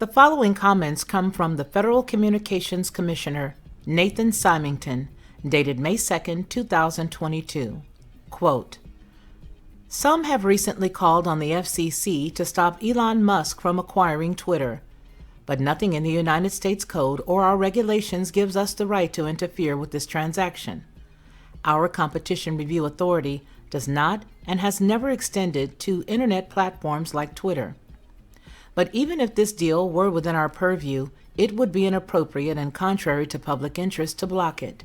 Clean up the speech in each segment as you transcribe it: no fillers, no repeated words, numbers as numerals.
The following comments come from the Federal Communications Commissioner, Nathan Simington, dated May 2, 2022. Quote, "Some have recently called on the FCC to stop Elon Musk from acquiring Twitter, but nothing in the United States Code or our regulations gives us the right to interfere with this transaction. Our Competition Review Authority does not and has never extended to internet platforms like Twitter. But even if this deal were within our purview, it would be inappropriate and contrary to public interest to block it.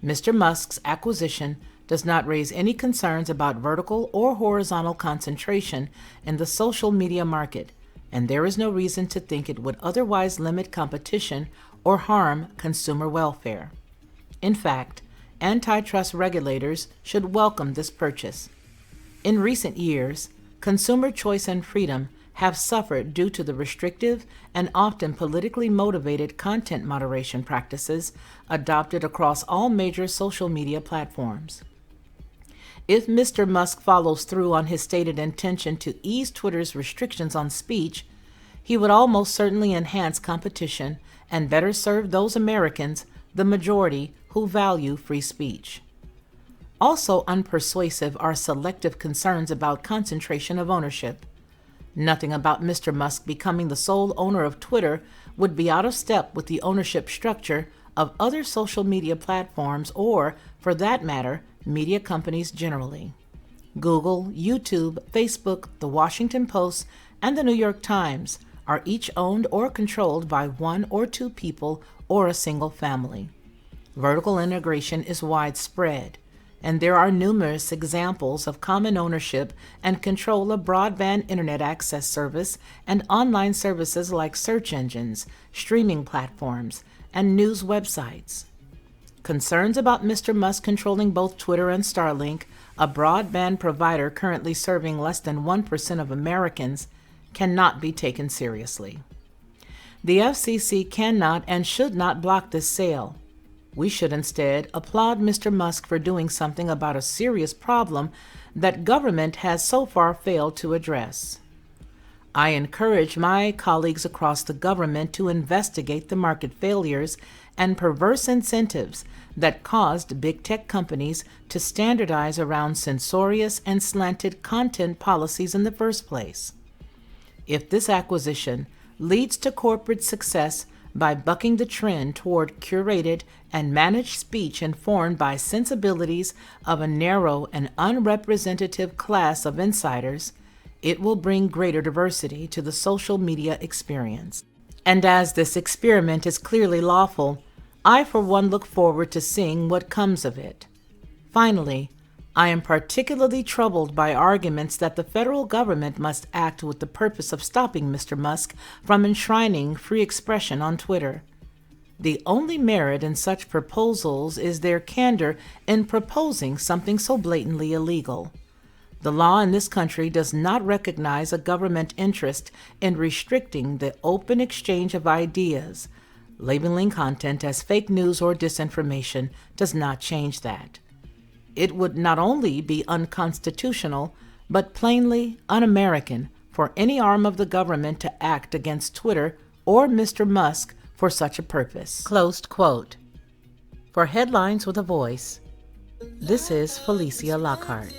Mr. Musk's acquisition does not raise any concerns about vertical or horizontal concentration in the social media market, and there is no reason to think it would otherwise limit competition or harm consumer welfare. In fact, antitrust regulators should welcome this purchase. In recent years, consumer choice and freedom have suffered due to the restrictive and often politically motivated content moderation practices adopted across all major social media platforms. If Mr. Musk follows through on his stated intention to ease Twitter's restrictions on speech, he would almost certainly enhance competition and better serve those Americans, the majority, who value free speech. Also unpersuasive are selective concerns about concentration of ownership. Nothing about Mr. Musk becoming the sole owner of Twitter would be out of step with the ownership structure of other social media platforms or, for that matter, media companies generally. Google, YouTube, Facebook, The Washington Post, and The New York Times are each owned or controlled by one or two people or a single family. Vertical integration is widespread, and there are numerous examples of common ownership and control of broadband internet access service and online services like search engines, streaming platforms, and news websites. Concerns about Mr. Musk controlling both Twitter and Starlink, a broadband provider currently serving less than 1% of Americans, cannot be taken seriously. The FCC cannot and should not block this sale. We should instead applaud Mr. Musk for doing something about a serious problem that government has so far failed to address. I encourage my colleagues across the government to investigate the market failures and perverse incentives that caused big tech companies to standardize around censorious and slanted content policies in the first place. If this acquisition leads to corporate success by bucking the trend toward curated and managed speech informed by sensibilities of a narrow and unrepresentative class of insiders, it will bring greater diversity to the social media experience. And as this experiment is clearly lawful, I for one look forward to seeing what comes of it. Finally, I am particularly troubled by arguments that the federal government must act with the purpose of stopping Mr. Musk from enshrining free expression on Twitter. The only merit in such proposals is their candor in proposing something so blatantly illegal. The law in this country does not recognize a government interest in restricting the open exchange of ideas. Labeling content as fake news or disinformation does not change that. It would not only be unconstitutional, but plainly un-American for any arm of the government to act against Twitter or Mr. Musk for such a purpose." Closed quote. For Headlines with a Voice, this is Felicia Lockhart.